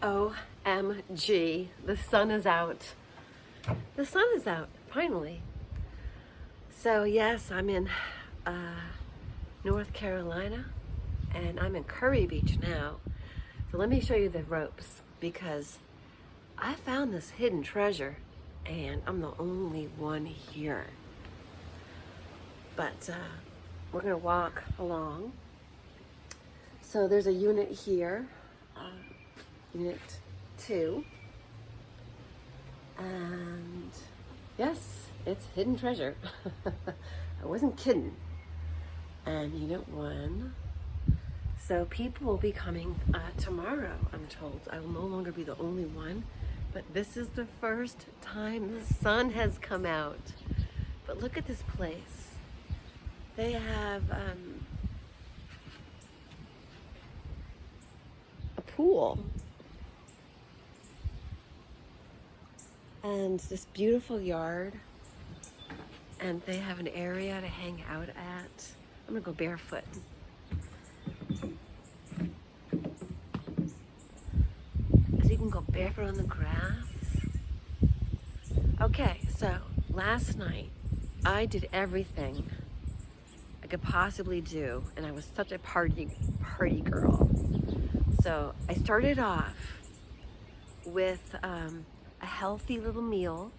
OMG, the sun is out. The sun is out, finally. So yes, I'm in North Carolina, and I'm in Kure Beach now. So let me show you the ropes, because I found this hidden treasure, and I'm the only one here. But we're gonna walk along. So there's a unit here, unit 2, and yes, it's hidden treasure. I wasn't kidding. And unit 1. So people will be coming tomorrow, I'm told. I will no longer be the only one, but this is the first time the sun has come out. But look at this place. They have a pool and this beautiful yard, and they have an area to hang out at. I'm gonna go barefoot. So you can go barefoot on the grass. Okay, so last night I did everything I could possibly do, and I was such a party girl. So I started off with a healthy little meal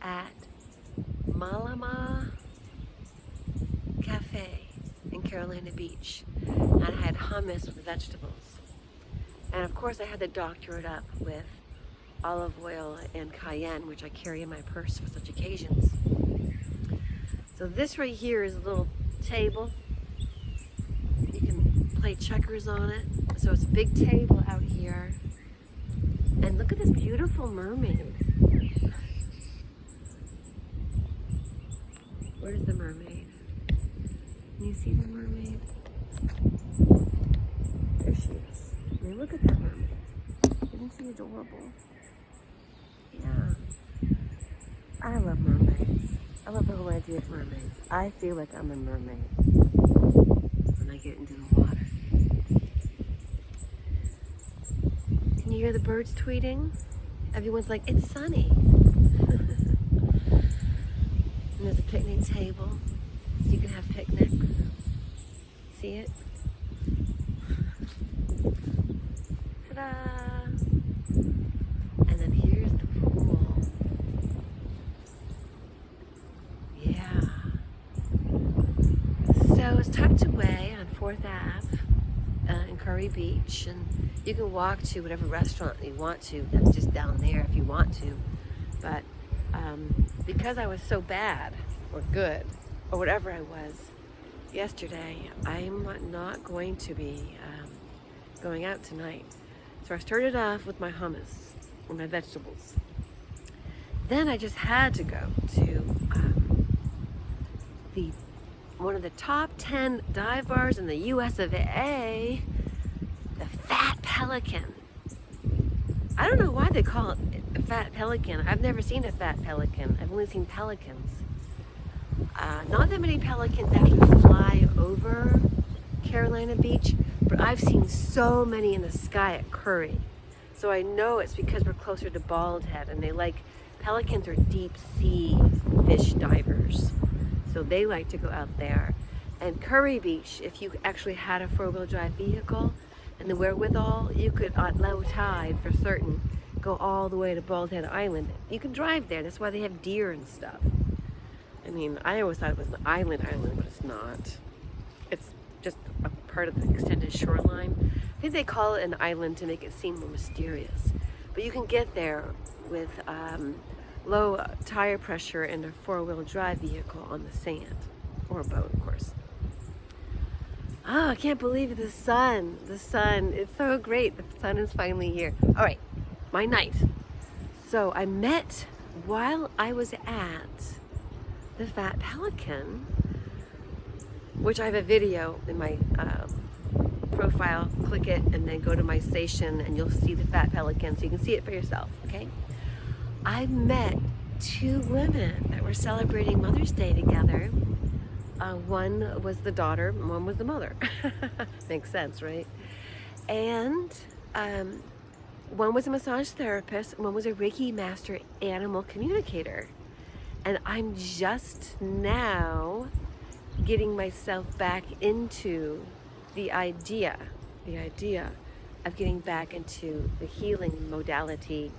at Malama Cafe in Carolina Beach, and I had hummus with vegetables, and of course I had to doctor it up with olive oil and cayenne, which I carry in my purse for such occasions. So this right here is a little table. You can play checkers on it. So it's a big table out here, and look at this beautiful mermaid. Where's the mermaid? Can you see the mermaid? There she is. I mean, look at that mermaid. Isn't she adorable? Yeah. I love mermaids. I love the whole idea of mermaids. I feel like I'm a mermaid when I get into the water. Can you hear the birds tweeting? Everyone's like, it's sunny. And there's a picnic table, so you can have picnics. See it? Ta-da! And then here's the pool. Yeah. So it's tucked away on 4th Ave in Kure Beach, and you can walk to whatever restaurant you want to, just down there if you want to. But because I was so bad or good or whatever I was yesterday, I'm not going to be going out tonight. So I started off with my hummus and my vegetables. Then I just had to go to one of the top 10 dive bars in the US of A, the Fat Pelican. I don't know why they call it a Fat Pelican. I've never seen a Fat Pelican. I've only seen pelicans. Not that many pelicans actually fly over Carolina Beach, but I've seen so many in the sky at Kure. So I know it's because we're closer to Bald Head, and pelicans are deep sea fish divers. So they like to go out there. And Kure Beach, if you actually had a 4-wheel drive vehicle and the wherewithal, you could, at low tide for certain, go all the way to Bald Head Island. You can drive there. That's why they have deer and stuff. I mean, I always thought it was an island, but it's not. It's just a part of the extended shoreline. I think they call it an island to make it seem more mysterious. But you can get there with low tire pressure in a 4-wheel drive vehicle on the sand, or a boat, of course. Oh, I can't believe the sun. It's so great. The sun is finally here. All right, my night. So I met, while I was at the Fat Pelican, which I have a video in my profile. Click it and then go to my station and you'll see the Fat Pelican, so you can see it for yourself, okay? I met 2 women that were celebrating Mother's Day together. One was the daughter, and one was the mother. Makes sense, right? And one was a massage therapist, and one was a Reiki master animal communicator. And I'm just now getting myself back into the idea of getting back into the healing modality.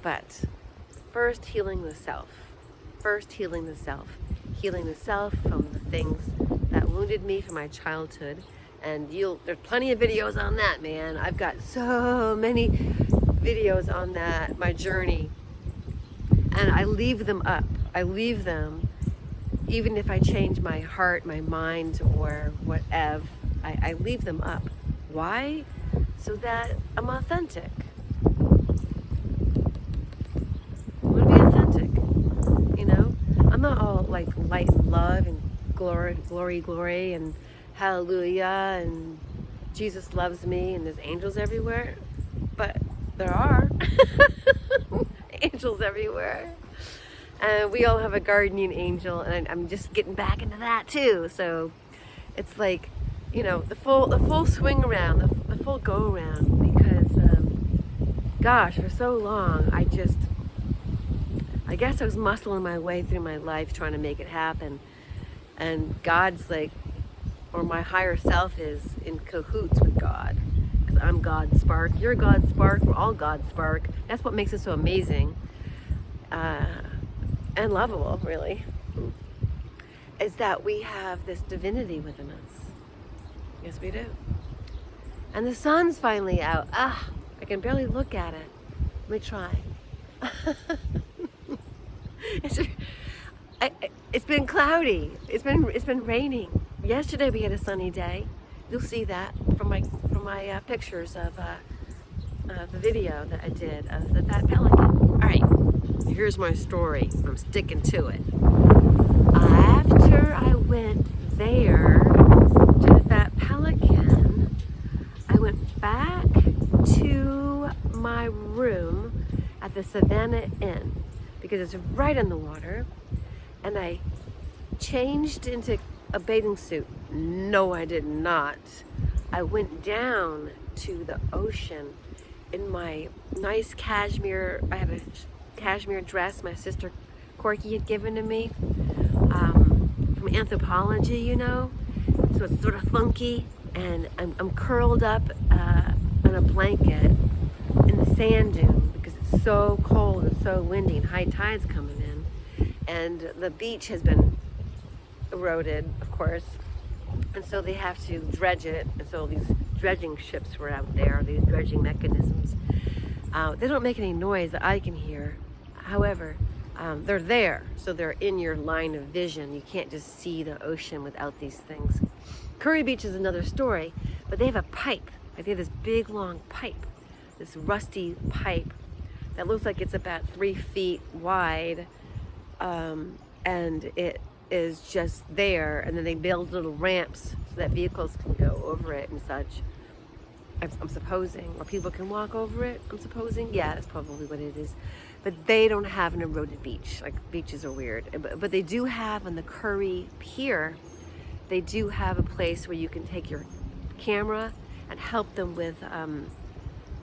But first, healing the self. Healing the self from the things that wounded me from my childhood. And there's plenty of videos on that, man. I've got so many videos on that, my journey. And I leave them up. I leave them, even if I change my heart, my mind, or whatever, I leave them up. Why? So that I'm authentic. I want to be authentic, you know? I'm not all like light and love and glory, and hallelujah, and Jesus loves me, and there's angels everywhere. But there are angels everywhere. And we all have a guardian angel, and I'm just getting back into that too. So it's like, you know, the full swing around, the full go around, because gosh, for so long I guess I was muscling my way through my life trying to make it happen. And God's like, or my higher self is in cahoots with God, because I'm God's spark, you're God's spark, we're all God's spark. That's what makes it so amazing. And lovable, really, is that we have this divinity within us. Yes, we do. And the sun's finally out. I can barely look at it. Let me try. It's been cloudy. It's been raining. Yesterday we had a sunny day. You'll see that from my pictures of the video that I did of the Fat Pelican. All right. Here's my story. I'm sticking to it. After I went there to the Fat Pelican, I went back to my room at the Savannah Inn, because it's right on the water, and I changed into a bathing suit. No, I did not. I went down to the ocean in my nice cashmere. I have a cashmere dress my sister Corky had given to me from Anthropology, you know. So it's sort of funky, and I'm curled up on a blanket in the sand dune because it's so cold and so windy, and high tide's coming in, and the beach has been eroded, of course, and so they have to dredge it. And so these dredging ships were out there, these dredging mechanisms. They don't make any noise that I can hear. However, they're there, so they're in your line of vision. You can't just see the ocean without these things. Kure Beach is another story, but they have a pipe. Like they have this big long pipe, this rusty pipe that looks like it's about 3 feet wide, and it is just there. And then they build little ramps so that vehicles can go over it and such. I'm supposing, or people can walk over it. I'm supposing, yeah, that's probably what it is. But they don't have an eroded beach. Like, beaches are weird. But they do have on the Kure Pier, they do have a place where you can take your camera and help them with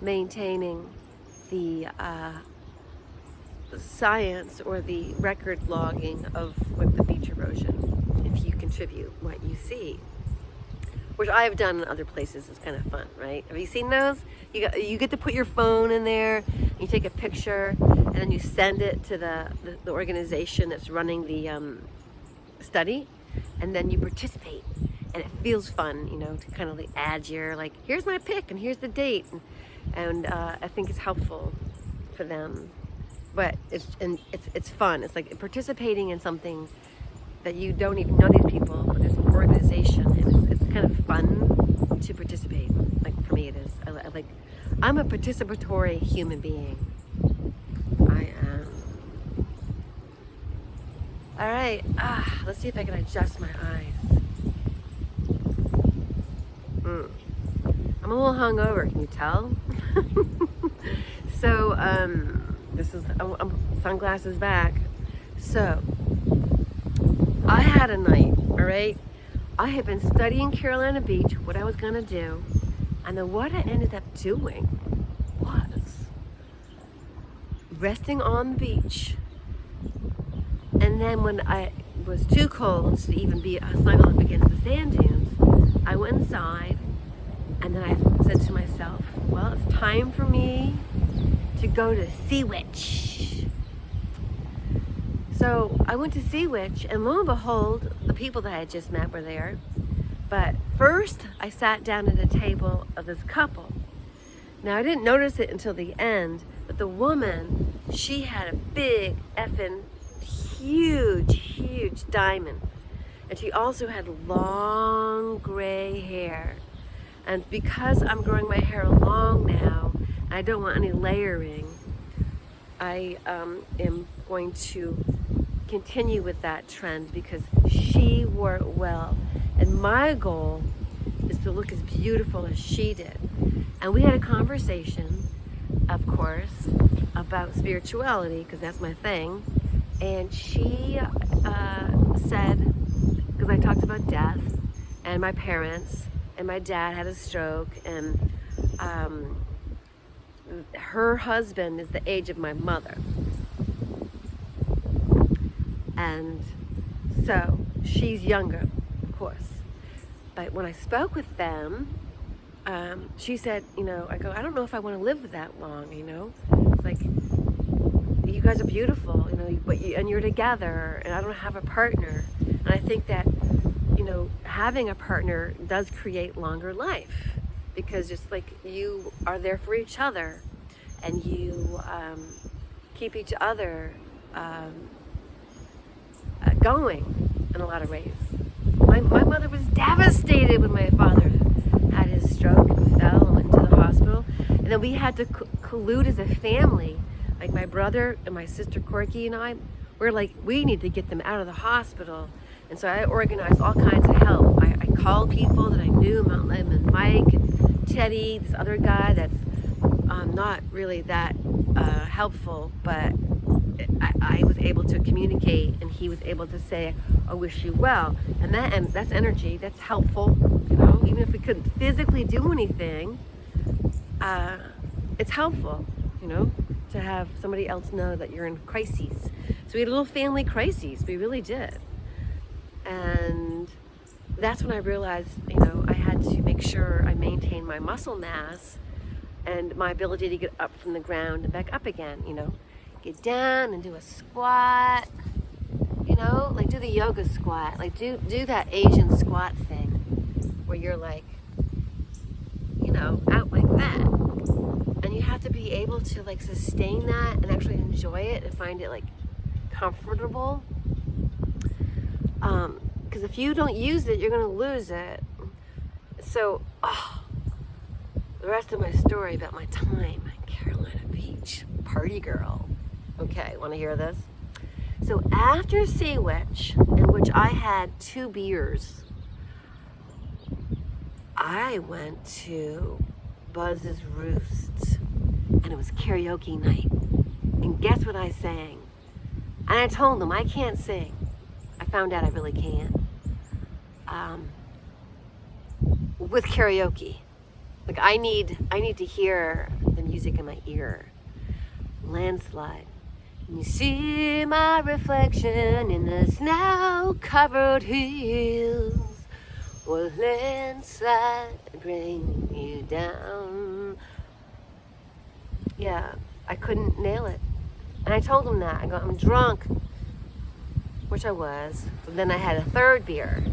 maintaining the science or the record logging of what the beach erosion, if you contribute what you see. Which I have done in other places. It's kind of fun, right? Have you seen those? You get to put your phone in there, and you take a picture, and then you send it to the organization that's running the study, and then you participate, and it feels fun, you know, to kind of like add your, like, here's my pic, and here's the date, and I think it's helpful for them. But it's fun. It's like participating in something that you don't even know these people, but there's an organization, and it's kind of fun to participate. Like, for me it is. I'm a participatory human being. I am. All right, let's see if I can adjust my eyes. I'm a little hungover, can you tell? So, this is, sunglasses back. So, I had a night, all right? I had been studying Carolina Beach, what I was gonna do, and then what I ended up doing was resting on the beach. And then when I was too cold to even be snuggled up against the sand dunes, I went inside, and then I said to myself, well, it's time for me to go to Sea Witch. So I went to Sea Witch, and lo and behold, the people that I had just met were there. But first, I sat down at a table of this couple. Now, I didn't notice it until the end, but the woman, she had a big effing huge diamond. And she also had long gray hair. And because I'm growing my hair long now, and I don't want any layering, I am going to continue with that trend because she wore it well. And my goal is to look as beautiful as she did. And we had a conversation, of course, about spirituality, because that's my thing. And she said, because I talked about death and my parents, and my dad had a stroke, and her husband is the age of my mother. And so she's younger, of course. But when I spoke with them, she said, I go, I don't know if I want to live that long, It's like, you guys are beautiful, and you're together, and I don't have a partner. And I think that, having a partner does create longer life, because just like you are there for each other, and you keep each other going in a lot of ways. My mother was devastated when my father had his stroke and fell and went to the hospital. And then we had to collude as a family. Like my brother and my sister Corky and I, we're like, we need to get them out of the hospital. And so I organized all kinds of help. I called people that I knew, Mount Lemon, Mike and Teddy, this other guy that's not really that helpful, but I was able to communicate, and he was able to say, I wish you well. And that's energy, that's helpful, even if we couldn't physically do anything, it's helpful, to have somebody else know that you're in crises. So we had a little family crises, we really did. And that's when I realized, I had to make sure I maintain my muscle mass and my ability to get up from the ground and back up again, Get down and do a squat, like do the yoga squat, like do that Asian squat thing where you're like, out like that. And you have to be able to like sustain that and actually enjoy it and find it like comfortable. Because if you don't use it, you're going to lose it. So, the rest of my story about my time at Carolina Beach, party girl. Okay, want to hear this? So after Sea Witch, in which I had 2 beers, I went to Buzz's Roost, and it was karaoke night. And guess what I sang? And I told them I can't sing. I found out I really can't. With karaoke, like I need to hear the music in my ear. Landslide. And you see my reflection in the snow-covered hills. Will landslide bring you down? Yeah, I couldn't nail it. And I told him that. I go, I'm drunk. Which I was. So then I had a 3rd beer.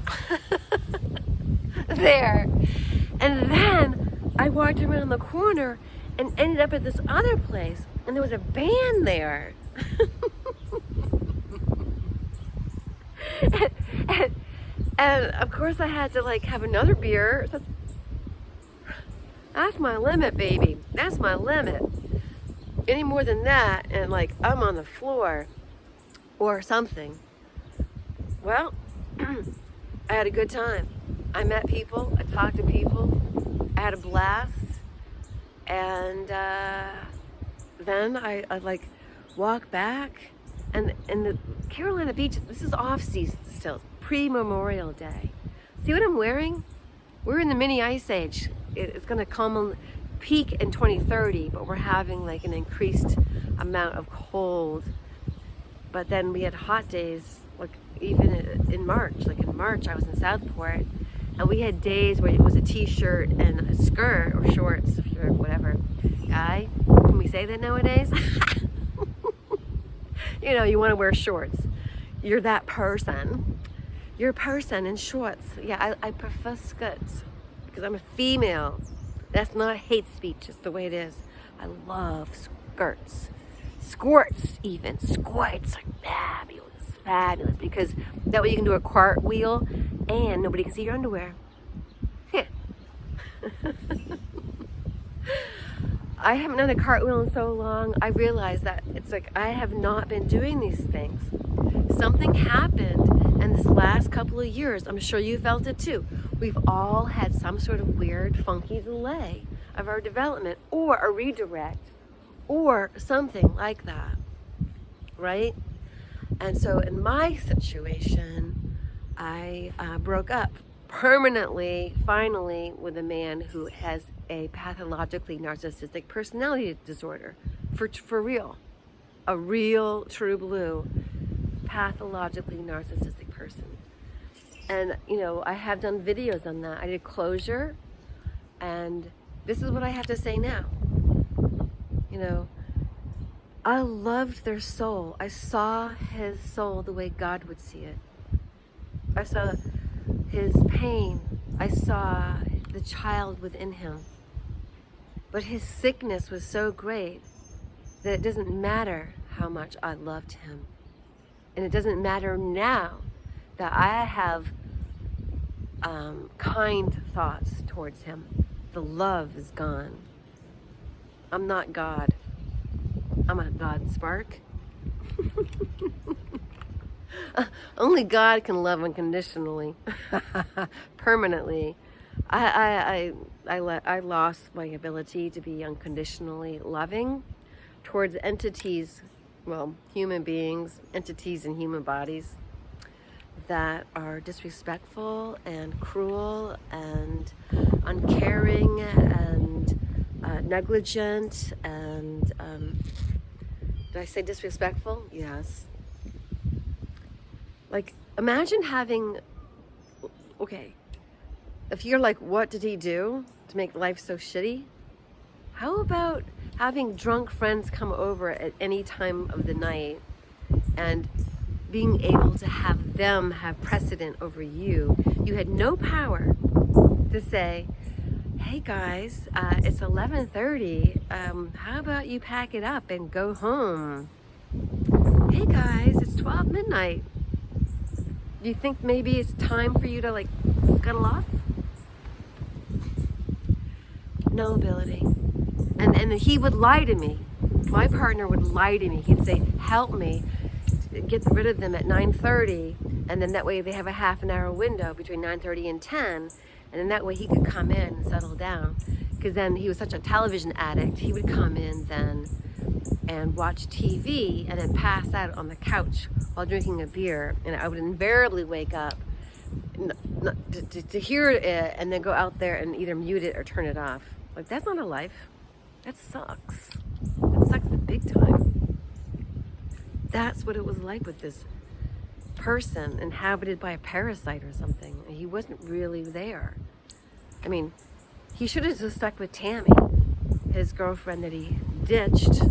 There. And then I walked around the corner and ended up at this other place. And there was a band there. and of course I had to like have another beer. So that's my limit, baby. That's my limit. Any more than that, and like I'm on the floor or something. Well, I had a good time. I met people. I talked to people. I had a blast. And then I like walk back, and the Carolina Beach, this is off season still, pre-Memorial Day. See what I'm wearing? We're in the mini ice age. It's going to peak in 2030, but we're having like an increased amount of cold. But then we had hot days, like even in March. Like in March, I was in Southport, and we had days where it was a t-shirt and a skirt or shorts, if you're whatever guy. Can we say that nowadays? You know, you want to wear shorts. You're that person. You're a person in shorts. Yeah, I prefer skirts because I'm a female. That's not hate speech. It's the way it is. I love skirts. Squirts even. Squirts are fabulous. Fabulous. Because that way you can do a cartwheel and nobody can see your underwear. I haven't done a cartwheel in so long. I realized that it's like I have not been doing these things. Something happened in this last couple of years. I'm sure you felt it too. We've all had some sort of weird, funky delay of our development, or a redirect, or something like that, right? And so in my situation, I broke up permanently, finally, with a man who has a pathologically narcissistic personality disorder, for real. A real, true blue, pathologically narcissistic person. And, you know, I have done videos on that. I did closure, and this is what I have to say now. You know, I loved their soul. I saw his soul the way God would see it. I saw his pain. I saw the child within him. But his sickness was so great that it doesn't matter how much I loved him. And it doesn't matter now that I have kind thoughts towards him. The love is gone. I'm not God. I'm a God spark. Only God can love unconditionally, permanently. I lost my ability to be unconditionally loving towards entities, well, human beings, entities in human bodies that are disrespectful and cruel and uncaring and negligent and did I say disrespectful? Yes. Like, imagine having, okay, if you're like, what did he do to make life so shitty? How about having drunk friends come over at any time of the night and being able to have them have precedent over you? You had no power to say, hey guys, it's 11:30. How about you pack it up and go home? Hey guys, it's 12 midnight. Do you think maybe it's time for you to like scuttle off? No ability. And he would lie to me. My partner would lie to me. He'd say, help me get rid of them at 9:30, and then that way they have a half an hour window between 9:30 and 10, and then that way he could come in and settle down. Because then he was such a television addict, he would come in then and watch TV and then pass out on the couch while drinking a beer, and I would invariably wake up to hear it and then go out there and either mute it or turn it off. Like, that's not a life. That sucks. That sucks the big time. That's what it was like with this person inhabited by a parasite or something. He wasn't really there. I mean, he should have just stuck with Tammy, his girlfriend that he ditched.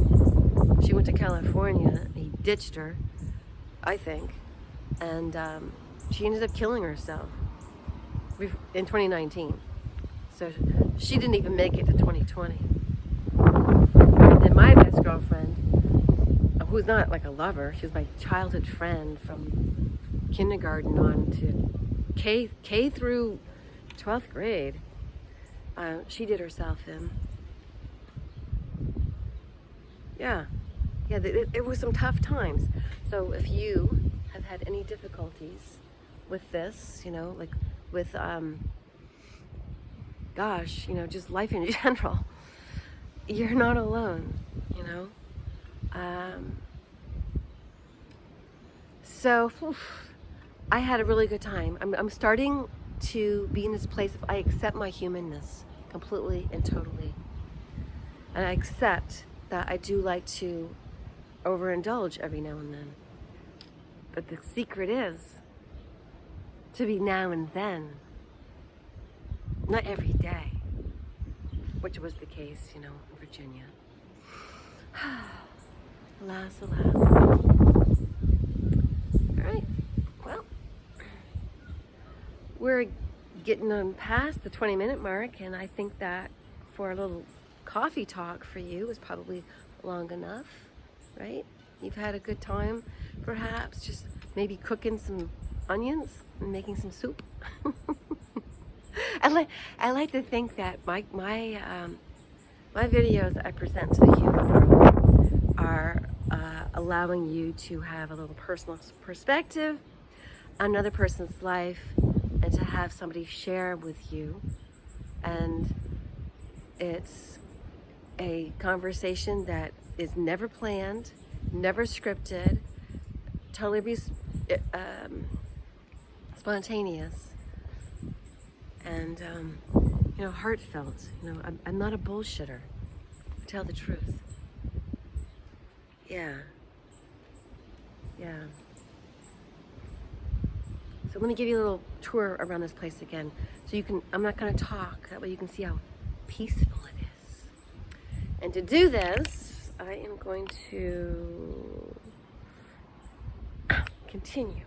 She went to California. He ditched her, I think. And she ended up killing herself in 2019. So she didn't even make it to 2020. And my best girlfriend, who's not like a lover, she was my childhood friend from kindergarten on to K through 12th grade. She did herself in. Yeah, it was some tough times. So if you have had any difficulties with this, you know, like with, gosh, you know, just life in general, you're not alone, you know. So I had a really good time. I'm starting to be in this place of I accept my humanness completely and totally. And I accept that I do like to overindulge every now and then. But the secret is to be now and then, not every day, which was the case, in Virginia. Alas, alas. All right, well, we're getting on past the 20-minute mark, and I think that for a little coffee talk for you is probably long enough, right? You've had a good time, perhaps, just maybe cooking some onions and making some soup. I like to think that my videos I present to you are allowing you to have a little personal perspective on another person's life, and to have somebody share with you. And it's a conversation that is never planned, never scripted, totally spontaneous, and heartfelt. I'm not a bullshitter, to tell the truth. Yeah. So let me give you a little tour around this place again. So I'm not going to talk, that way you can see how peaceful it is. And to do this, I am going to continue.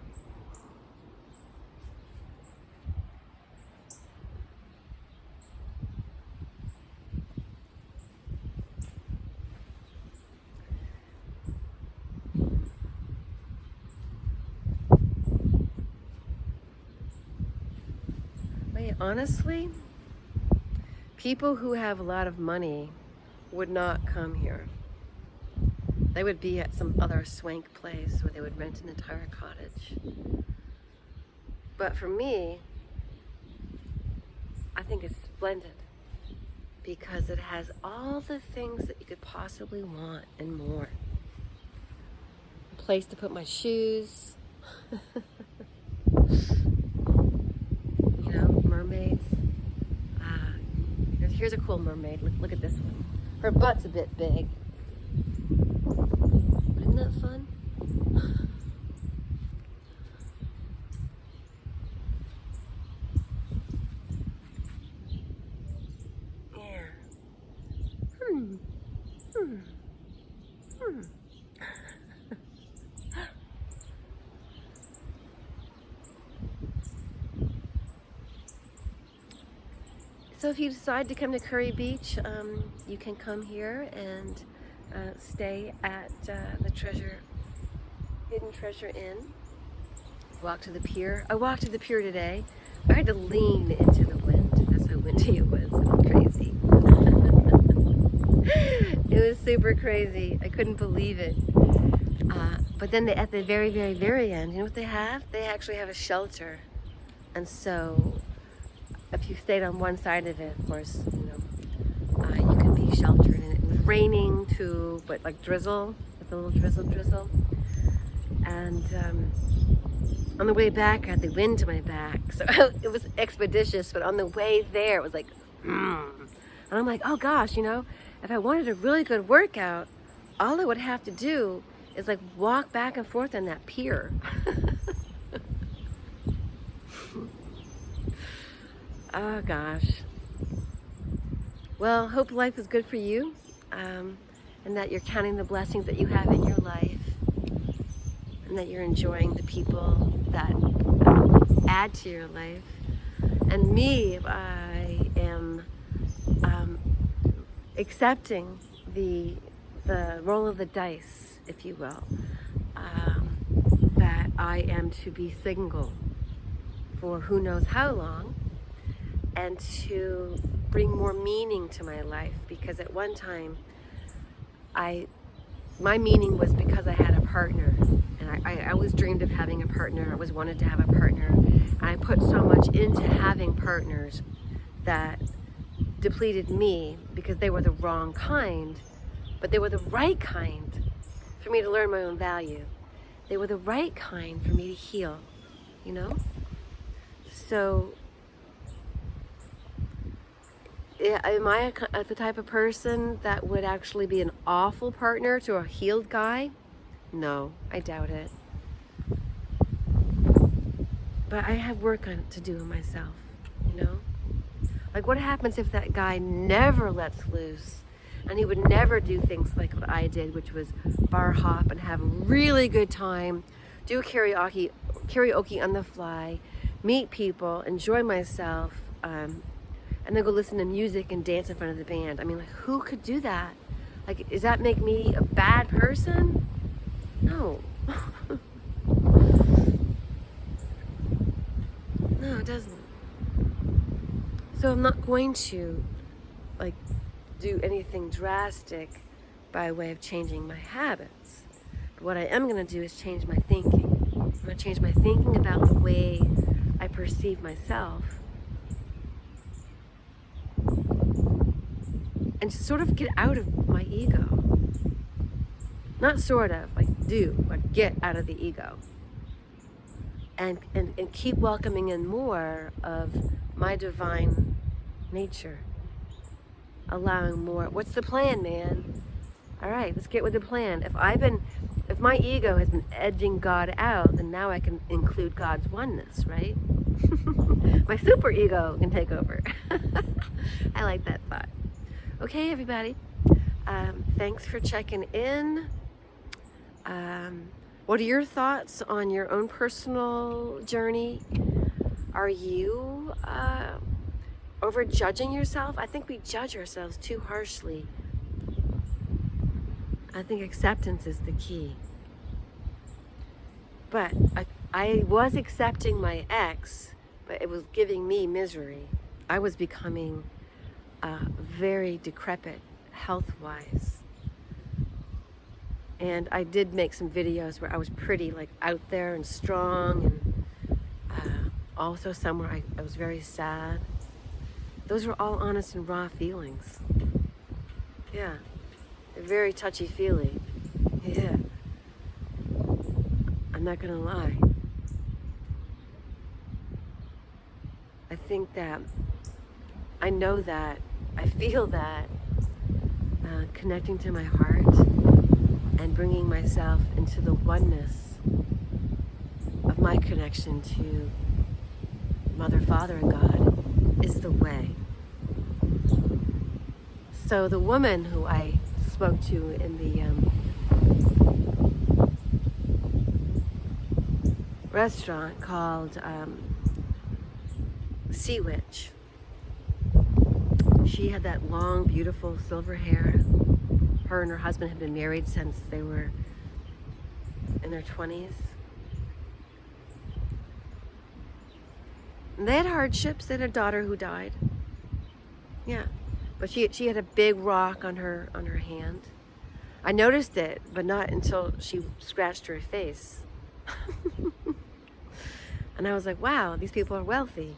Honestly, people who have a lot of money would not come here. They would be at some other swank place where they would rent an entire cottage. But for me, I think it's splendid because it has all the things that you could possibly want and more. A place to put my shoes. Mermaids. Here's a cool mermaid. Look at this one. Her butt's a bit big. Isn't that fun? Yeah. So if you decide to come to Kure Beach, you can come here and stay at the Hidden Treasure Inn. Walk to the pier. I walked to the pier today. I had to lean into the wind. That's how windy it was. It was crazy. It was super crazy. I couldn't believe it. But then at the very, very, very end, you know what they have? They actually have a shelter. And so if you stayed on one side of it, of course, you can be sheltered. And it was raining too, but like drizzle, with a little drizzle. And on the way back, I had the wind to my back. So it was expeditious, but on the way there, it was like, And I'm like, oh gosh, if I wanted a really good workout, all I would have to do is like walk back and forth on that pier. Oh gosh. Well, hope life is good for you, and that you're counting the blessings that you have in your life, and that you're enjoying the people that add to your life. And me, I am accepting the roll of the dice, if you will, that I am to be single for who knows how long, and to bring more meaning to my life, because at one time my meaning was because I had a partner, and I always dreamed of having a partner. I always wanted to have a partner, and I put so much into having partners that depleted me because they were the wrong kind, but they were the right kind for me to learn my own value. They were the right kind for me to heal, So am I the type of person that would actually be an awful partner to a healed guy? No, I doubt it. But I have work to do on myself, you know? Like, what happens if that guy never lets loose and he would never do things like what I did, which was bar hop and have a really good time, do karaoke on the fly, meet people, enjoy myself, and then go listen to music and dance in front of the band. I mean, like, who could do that? Like, does that make me a bad person? No. No, it doesn't. So I'm not going to, like, do anything drastic by way of changing my habits. But what I am going to do is change my thinking. I'm going to change my thinking about the way I perceive myself. And sort of get out of my ego. Not sort of, like get out of the ego. And keep welcoming in more of my divine nature. Allowing more. What's the plan, man? All right, let's get with the plan. If my ego has been edging God out, then now I can include God's oneness, right? My super ego can take over. I like that thought. Okay, everybody. Thanks for checking in. What are your thoughts on your own personal journey? Are you over judging yourself? I think we judge ourselves too harshly. I think acceptance is the key. But I was accepting my ex, but it was giving me misery. I was becoming very decrepit health-wise. And I did make some videos where I was pretty like out there and strong, and also somewhere I was very sad. Those were all honest and raw feelings. Yeah, very touchy-feely. Yeah, I'm not gonna lie. I think that, I know that, I feel that connecting to my heart and bringing myself into the oneness of my connection to Mother, Father, and God is the way. So the woman who I spoke to in the restaurant called Sea Witch, she had that long, beautiful silver hair. Her and her husband had been married since they were in their 20s. And they had hardships. They had a daughter who died. Yeah, but she had a big rock on her hand. I noticed it, but not until she scratched her face. And I was like, wow, these people are wealthy.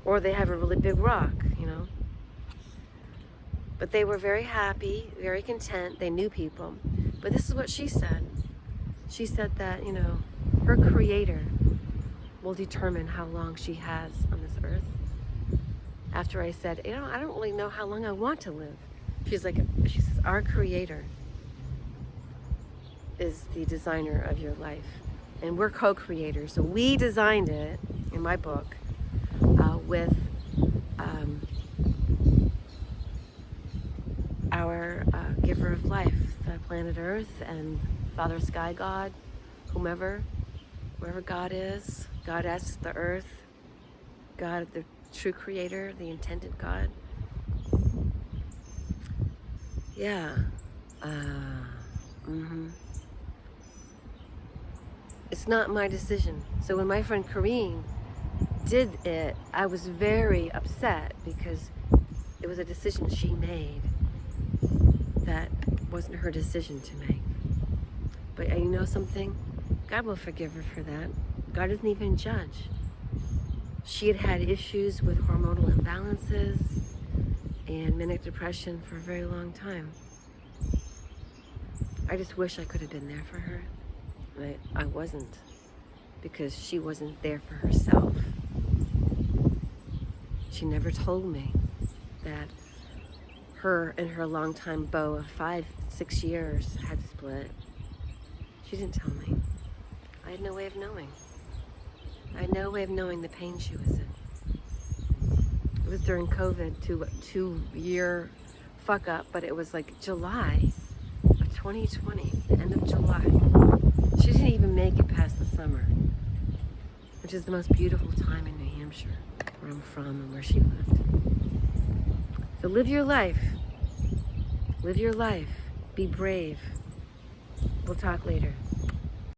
Or they have a really big rock, you know. But they were very happy, very content. They knew people. But this is what she said. She said that, you know, her creator will determine how long she has on this earth. After I said, you know, I don't really know how long I want to live. She says, our creator is the designer of your life. And we're co-creators. So we designed it, in my book, with our giver of life, the planet Earth, and Father Sky God, whoever God is, Goddess, the Earth, God, the true creator, the intended God. Yeah. It's not my decision. So when my friend Corrine did it, I was very upset because it was a decision she made that wasn't her decision to make. But you know something? God will forgive her for that. God doesn't even judge. She had had issues with hormonal imbalances and manic depression for a very long time. I just wish I could have been there for her. And I wasn't, because she wasn't there for herself. she never told me that her and her longtime beau of 5-6 years had split. She didn't tell me. I had no way of knowing. I had no way of knowing the pain she was in. It was during COVID, 2-year fuck up, but it was like July of 2020, the end of July. She didn't even make it past the summer, which is the most beautiful time in New Hampshire, where I'm from and where she lived. So live your life. Live your life. Be brave. We'll talk later.